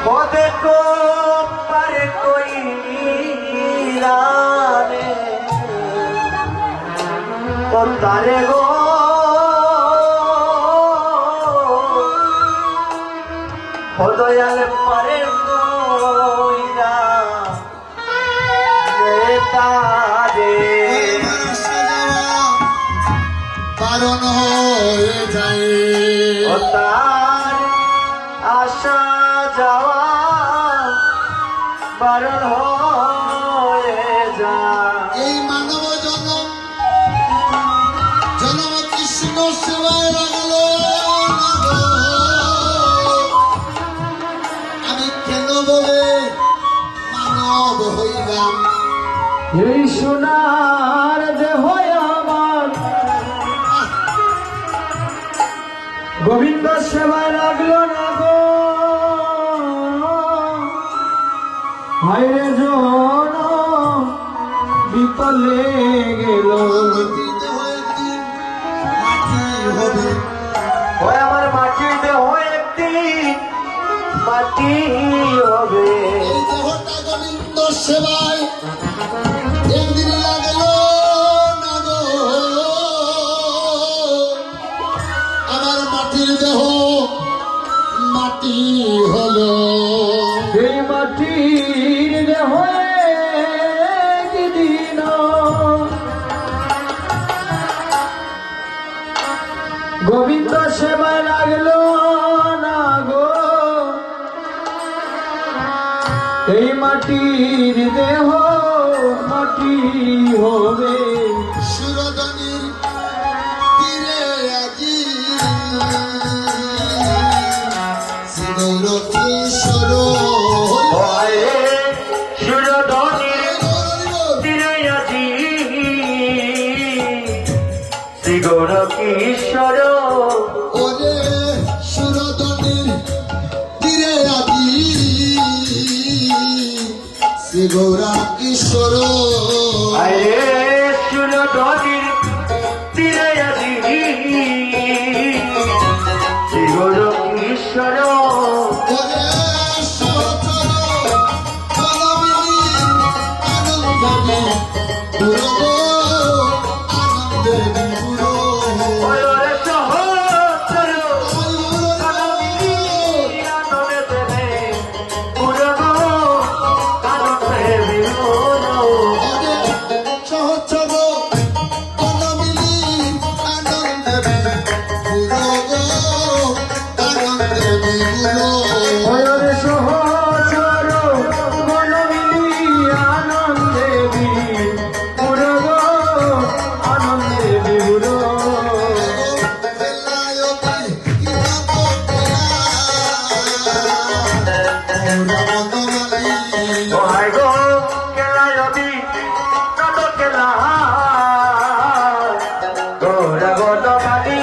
ओ देखो पर कोई राने ओ तारे गो ओ दयाल पारे कोई राने तारे कारण হয়ে যায় ও তার আশা যাওয়া বারণ হয়ে যায় এই মানব জনম জনম কৃষ্ণ সেবায় লাগলো আমি কেন বলে মানব হইলাম এই সোনার দেহ আমার গোবিন্দ সেবায় লাগলো না গো হায়রে জন বিপলে গেল ওই আমার মাটির দেহ একদিন মাটি হবে এই দেহটা গোবিন্দ সেবায় একদিন লাগলো না গো আমার মাটির দেহ মাটি হলো এই মাটির দেহ একদিন গোবিন্দ সেবায় লাগলো না গো এই মাটির দেহ মাটি হবে সুরধনির তীরে আজি শ্রীগৌর কিশোর গৌর কিশোর ওরে সুরধনির তীরে আজি শ্রীগৌরা কিশোর আরে সুরধনির তীরে আজি শ্রী গৌর কিশোর ওরে সচর কলমিনী আনন্দে পুরো আনন্দে পুরো ওরে সহস্র কালমি আনন্দে দেবে পুরো আনন্দে বিনোদ সহচর কলমিনী আনন্দে পুরো আনন্দে পুরো ওরে সহস্র মনমিলি আনন্দে পুরো আনন্দে বিপুর ওহাই গো কেলায়বি কত কেলা গোরা গদমালি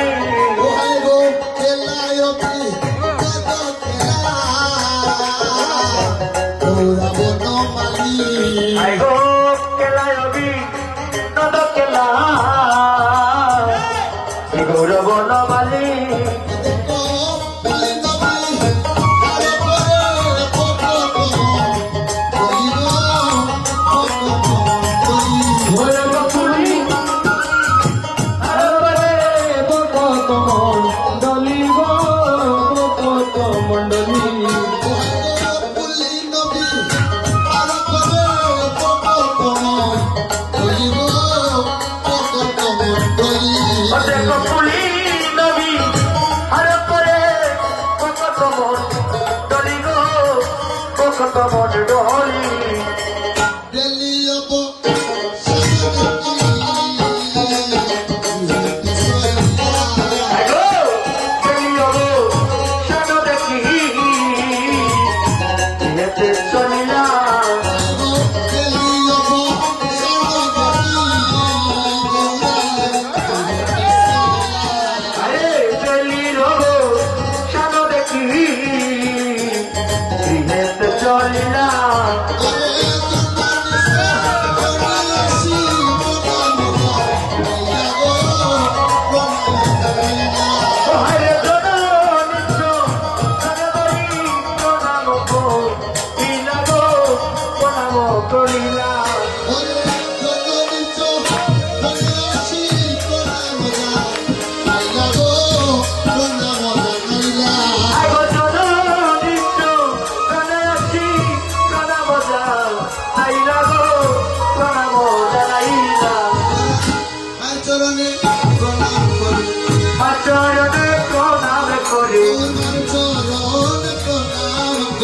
আই গো কেলায়বি কত কেলা গৌর বনমালি Oh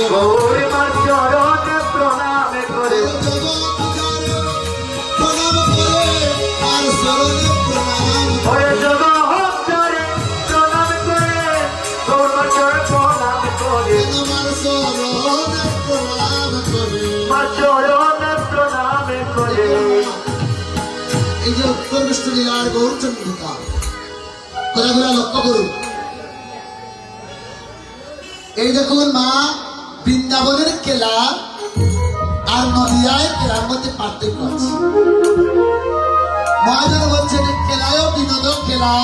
গৌর মার চরণে প্রণাম করে ওরে জগৎ চরে প্রণাম করে গৌর মার চরণে প্রণাম করে মার চরণে প্রণাম করে। এই যে উত্তর বিষ্ণু লীলার গৌরচন্দ্রিকা ঘোরা ঘোরা লক্ষ্য করুন। এই দেখুন মা বৃন্দাবনের কেলা আর নদিয়ায় কেলার মধ্যে পার্থক্য আছে। মহাজন বলছেন কেলায়ও বিনোদ কেলা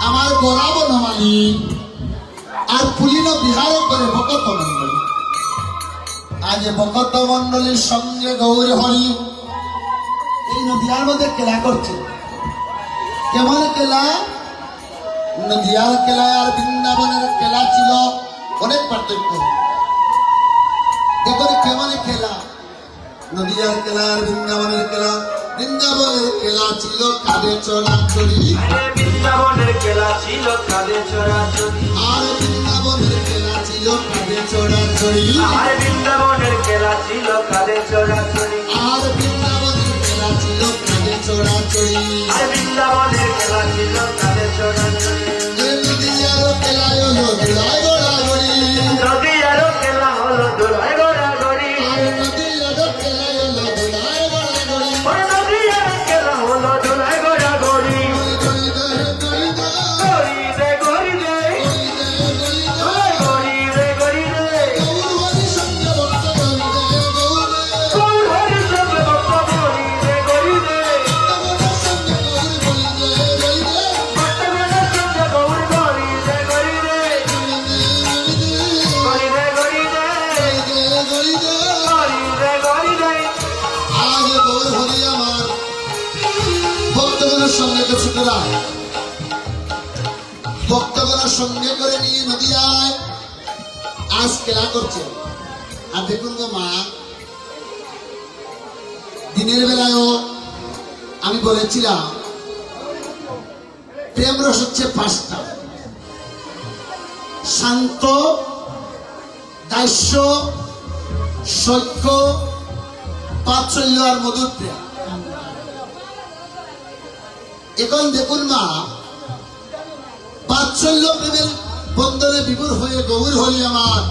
আমার গোড়া বনমালী আর পুলিন বিহার করে ভকত মন্ডলী। আজ ভকত মন্ডলীর সঙ্গে গৌর হরি এই নদিয়ার মধ্যে কেলা করছে। কেমন কেলা? নদিয়ার কেলা আর বৃন্দাবনের কেলা ছিল অনেক পার্থক্য। দেখুন কেমন খেলা নদিয়ার কেলা আর বৃন্দাবনের কেলা। বৃন্দাবনের কেলা ছিল কাঁধে চড়াচড়ি বৃন্দাবনের কেলা ছিল কাঁধে চড়াচড়ি আর বৃন্দাবনের কেলা ছিল কাঁধে চড়াচড়ি আর বৃন্দাবনের কেলা ছিল কাঁধে চড়াচড়ি আর বৃন্দাবনের কেলা ছিল কাঁধে চড়াচড়ি আর বৃন্দাবনের খেলা ছিল কাঁধে চড়াচড়ি। নদিয়ার কেলায় হলো দোড়ায় গোড়াগড়ি নদিয়ার খেলা হলো দোলায় গড়াগড়ি আর নদিয়ার কেলায় হলো দোড়ায় গোড়াগড়ি ওরে নদিয়ার খেলা হলো দোলায় গড়াগড়ি গড়ি দে গড়ি দে গড়ি দে গড়ি দে গড়ি দে গড়ি দে গৌর হরি সঙ্গে ভক্ত গড়ি দে গৌর গৌর হরি সঙ্গে ভক্ত গড়ি দে গড়ি দে ভক্তগণের সঙ্গে গৌর গড়ি দে গড়ি দে ভক্তগণের সঙ্গে গৌর গড়ি দে গড়ি দে গড়ি দে গড়ি দে গড়ি দে গড়ি দে। আজ গৌর হরি আমার ভক্তগণের সঙ্গে কিছুটা ভক্তগণের সঙ্গে করে নিয়ে নদিয়ায় আজ খেলা করছে। আর দেখুন গো মা দিনের বেলায়ও আমি বলেছিলাম প্রেম রস হচ্ছে পাঁচটা: শান্ত, দাস্য, সৈক্য, বাৎসল্য আর মধুর প্রেম। এখন দেখুন মা বাৎসল্য প্রেমের বন্ধনে বিভোর হয়ে গৌর হরি আমার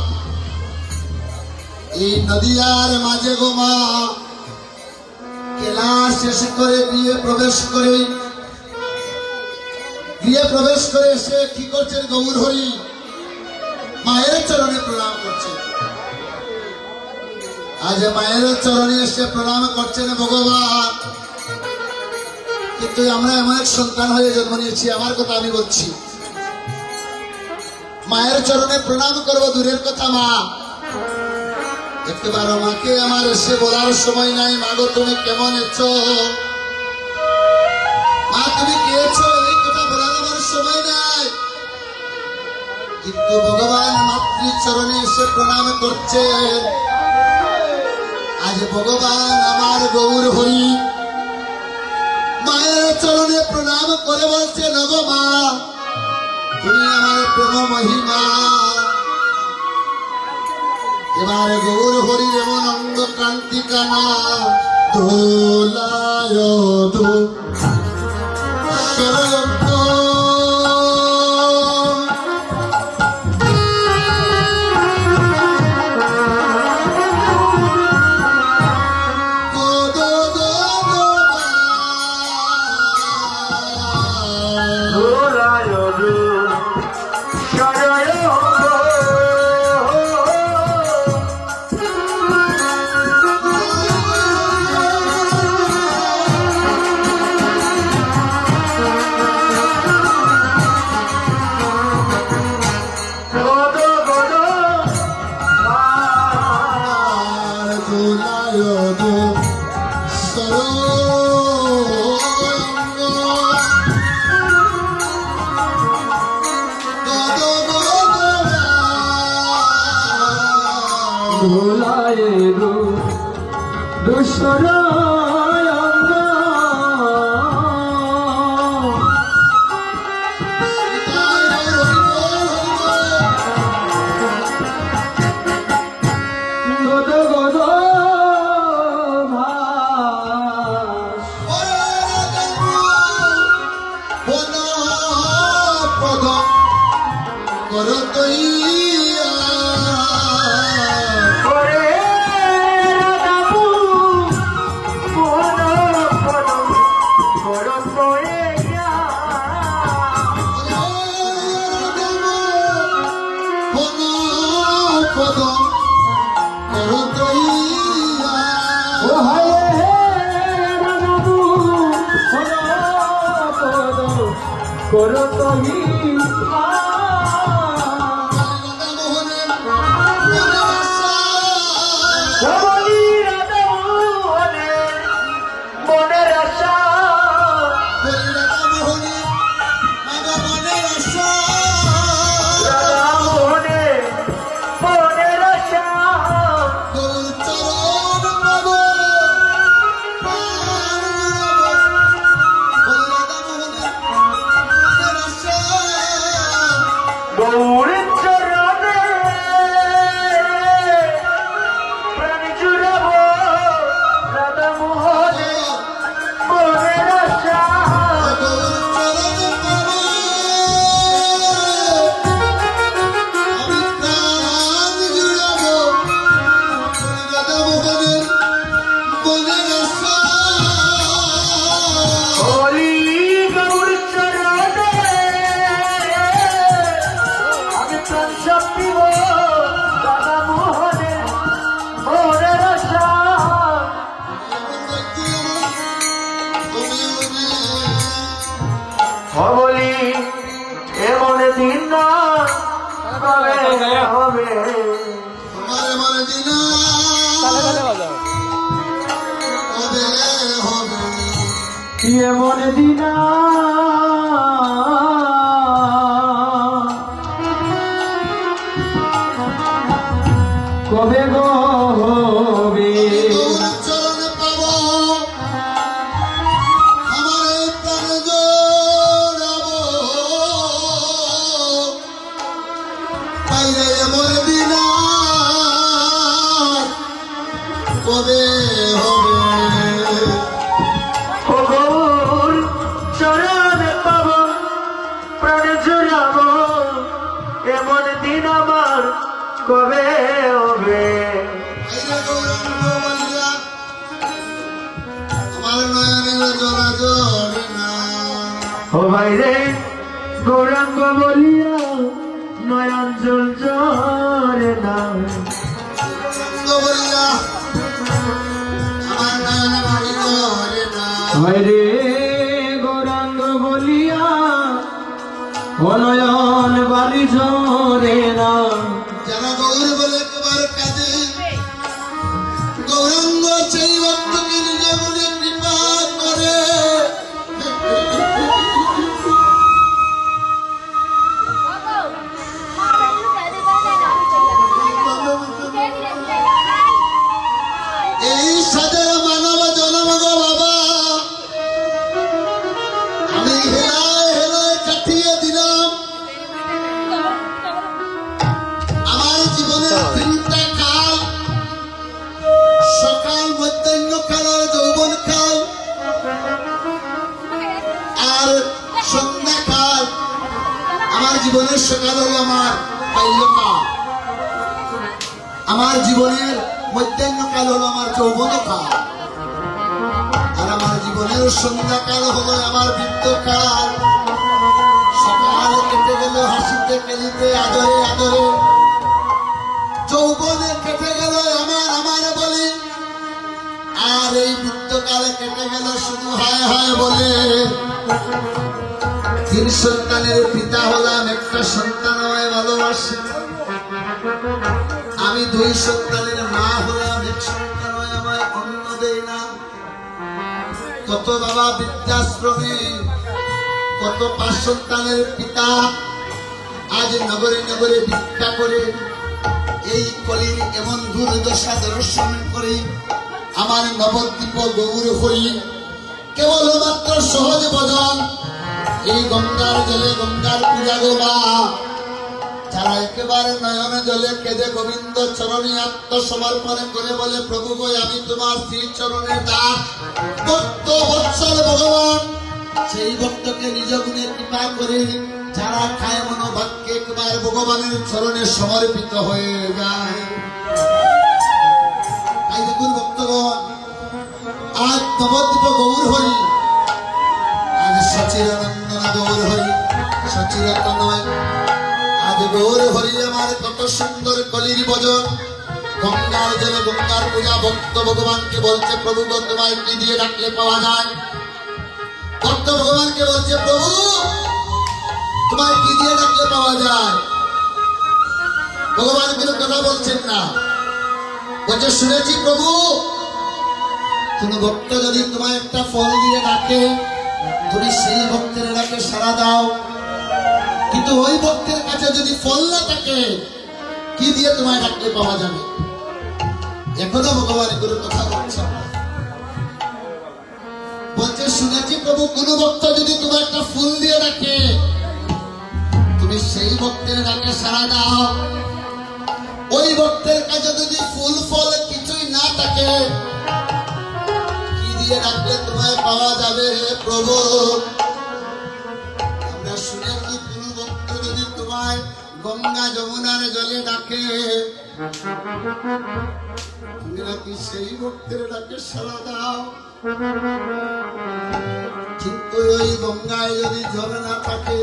এই নদিয়ার মাঝে গো মা কেলা শেষ করে গৃহে প্রবেশ করে এসে কি করছেন গৌর হরি মায়ের চরণে প্রণাম করছেন। আজ মায়ের চরণে এসে প্রণাম করছেন ভগবান। কিন্তু আমরা এমন এক সন্তান হয়ে জন্ম নিয়েছি, আমার কথা আমি বলছি, মায়ের চরণে প্রণাম করবো দূরের কথা, মা একেবারে মাকে আমার এসে বলার সময় নাই। মা গো তুমি কেমন আছো, মা তুমি কে আছো, এই কথা বলার আমার সময় নাই। কিন্তু ভগবান মাতৃ চরণে এসে প্রণাম করছেন। আজ ভগবান আমার গৌর হরি মায়ের চরণে প্রণাম করে বলছে, নগো মা তুমি আমার প্রেম মহিমা। এবার গৌর হরির এমন অঙ্গ কান্তি কানা দোলায় দো সরয়ন্ত করো তুমি বলি রাধা মোহনে মনের আশা রাধা মোহনে মনের আশা গৌরের চরণে প্রাণ জুড়াবো রাধা মোহনে মনের আশা বলি গৌরের চরণে আমি প্রাণ সব দিব রাধা মোহনে মনের আশা বলি এমন দিন না কবে হবে এমন দিন কবে গো হবে কবে হবে ও গৌর চরণে পাব প্রাণ জুড়াবো এমন দিন আমার কবে হবে আমার নয়নের জোড়া জোড়ে না ও ভাই রে গৌরাঙ্গ বলিয়া নয়ন জল জরে না বলিয়া আমার নয়ন বাড়ি জোড়ে না ভাই রে গৌরাঙ্গ বলিয়া ও নয়ন বালি ঝরে না যারা গৌর বলে একবার কাঁদে গৌরাঙ্গ সেই ভক্তকে নিজে বলে কৃপা করে এই সাজার মানব জনম গো বাবা আমি হেলায় হেলায় কাটিয়ে দিলাম আমার জীবনের তিনটা কাল সকাল মধ্যাহ্ন কাল আর যৌবন কাল আর সন্ধ্যা কাল আমার জীবনের সকাল হলো আমার বাল্যকাল আমার জীবনের মধ্যাহ্ন কাল হলো আমার যৌবন কাল আর আমার জীবনের সন্ধ্যাকাল হলো আমার বৃদ্ধকাল সকাল কেটে গেল হাসিতে খেলিতে আদরে আদরে যৌবনে কেটে গেল আমার বলে আর এই বৃদ্ধকালে কেটে গেল শুধু হায় হায় বলে তিন সন্তানের পিতা হলাম একটা সন্তান আমায় ভালোবাসে আমি দুই সন্তানের মা হলাম এক সন্তান আমায় অন্ন দেয় না কত বাবা বৃদ্ধাশ্রমে কত 5 সন্তানের পিতা আজ নগরে নগরে ভিক্ষা করে এই কলির এমন দুর্দশা দর্শন করে আমার নবদ্বীপ গৌর হই কেবলমাত্র সহজ ভজন এই গঙ্গার জলে গঙ্গার পূজা গো মা যারা একেবারে নয়ন জলে কেঁদে গোবিন্দ চরণে আত্মসমর্পণ করে বলে প্রভু গো আমি তোমার শ্রী চরণে দাস ভক্ত বৎসল ভগবান সেই ভক্তকে নিজ গুণে কৃপা করে যারা খায় মনোভাগ্যে একবার ভগবানের চরণে সমর্পিত হয়ে যায় তাই দেখুন ভক্তগণ আজ নবদ্বীপ গৌর হরি আজ সচিরানন্দন গৌর হরি সচিরতা নয় আজ গৌর হরি আমার কত সুন্দর কলির ভজন গঙ্গার জলে গঙ্গার পূজা ভক্ত ভগবানকে বলছে প্রভু গো তোমায় কি দিয়ে ডাকলে পাওয়া যায় ভক্ত ভগবানকে বলছে প্রভু তোমায় কি দিয়ে ডাকলে পাওয়া যায়? ভগবান কোনো কথা বলছেন না, বলছে শুনেছি প্রভু কোন ভক্ত যদি তোমায় একটা ফল দিয়ে ডাকে তুমি সেই ভক্তের ডাকে সাড়া দাও, কিন্তু ওই ভক্তের কাছে যদি ফল না থাকে কি দিয়ে তোমায় ডাকলে পাওয়া যাবে? এখনো ভগবান কোনো কথা বলছেন না, বলছে শুনেছি প্রভু কোন ভক্ত যদি তোমার একটা ফুল দিয়ে ডাকে তুমি সেই ভক্তের ডাকে সাড়া দাও, ওই ভক্তের কাছে যদি ফুল ফল কিছুই না থাকে কি দিয়ে ডাকলে তোমায় পাওয়া যাবে হে প্রভু? আমরা শুনেছি কোন ভক্ত যদি তোমায় গঙ্গা যমুনার জলে ডাকে তুমি নাকি সেই ভক্তের ডাকে সাড়া দাও, কিন্তু ওই গঙ্গায় যদি জল না থাকে,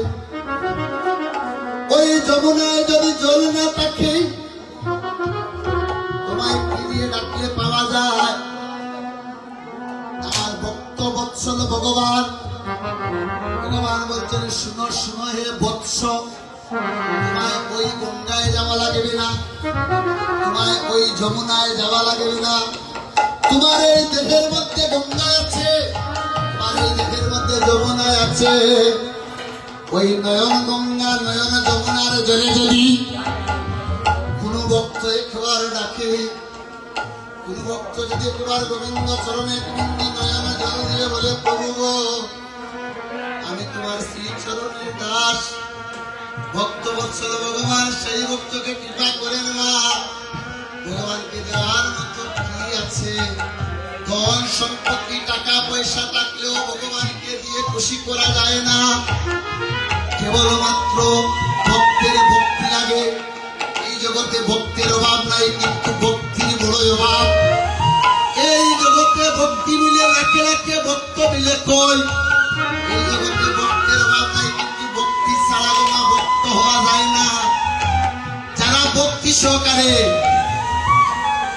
ওই যমুনায় যদি জল না থাকে তোমায় কি দিয়ে ডাকলে পাওয়া যায়? আমার ভক্ত বৎসল ভগবান, ভগবান বলছেন শুনো শুনো হে বৎস, তোমায় ওই গঙ্গায় যাওয়া লাগবে না, তোমায় ওই যমুনায় যাওয়া লাগবে না, তোমার এই দেহের মধ্যে গঙ্গা আছে, তোমার এই দেহের মধ্যে যমুনা আছে, ওই নয়ন গঙ্গা নয়ন যমুনার জলে যদি কোন ভক্ত একবার ডাকে, কোন ভক্ত যদি একবার গোবিন্দ চরণে বিন্দু নয়ন জল দিয়ে বলে প্রভু আমি তোমার শ্রী চরণের দাস, ভক্ত বৎসল ভগবান সেই ভক্তকে কৃপা করে নেওয়া, ভগবানকে দেওয়ার মতো কি আছে? ধন সম্পত্তি টাকা পয়সা থাকলেও ভগবানকে দিয়ে খুশি করা যায় না, কেবলমাত্র ভক্তের ভক্তি লাগে। এই জগতে ভক্তের অভাব নাই, কিন্তু ভক্তির বড় অভাব। এই জগতে ভক্তি মিলে লাখে লাখে ভক্ত মিলে কই, এই জগতে ভক্তের অভাব নাই, কিন্তু ভক্তি ছাড়া কোনো ভক্ত হওয়া যায় না। যারা ভক্তি সহকারে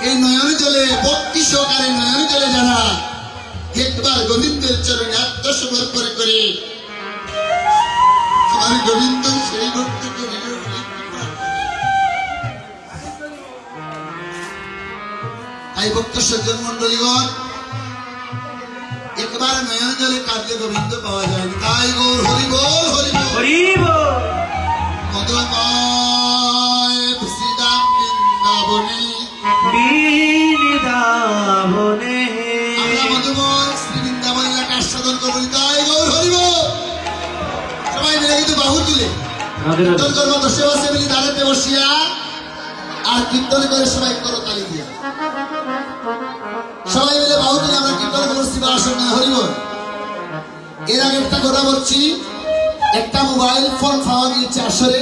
এই নয়ন জলে ভক্তি সহকারে নয়ন জলে যারা একবার গোবিন্দের চরণে আত্মসমর্পণ করে আমার গোবিন্দ সেই ভক্তকে তাই ভক্ত সজ্জন মন্ডলীগণ একবার নয়ন জলে কাঁদলে গোবিন্দ পাওয়া যায়। তাই গৌর হরি বল হরি বল হরি বল। মদনময় শ্রীরাম বৃন্দাবনে বৃন্দাবনে আমরা মধুময় শ্রী বৃন্দাবন এলাকা আস্বাদন করবো। তাই গৌর হরি বল। সবাই মিলে কিন্তু বাহু তুলে কীর্তন করবো, বসে বসে মিলি দাঁড়াতে বসিয়া আর কীর্তন করে সবাই করো তালি দিয়া সবাই মিলে বাহু তুলে আমরা কীর্তন করবো শিবার আসনে। হরি বল। এর আগে একটা কথা বলছি, একটা মোবাইল ফোন পাওয়া গিয়েছে আসরে।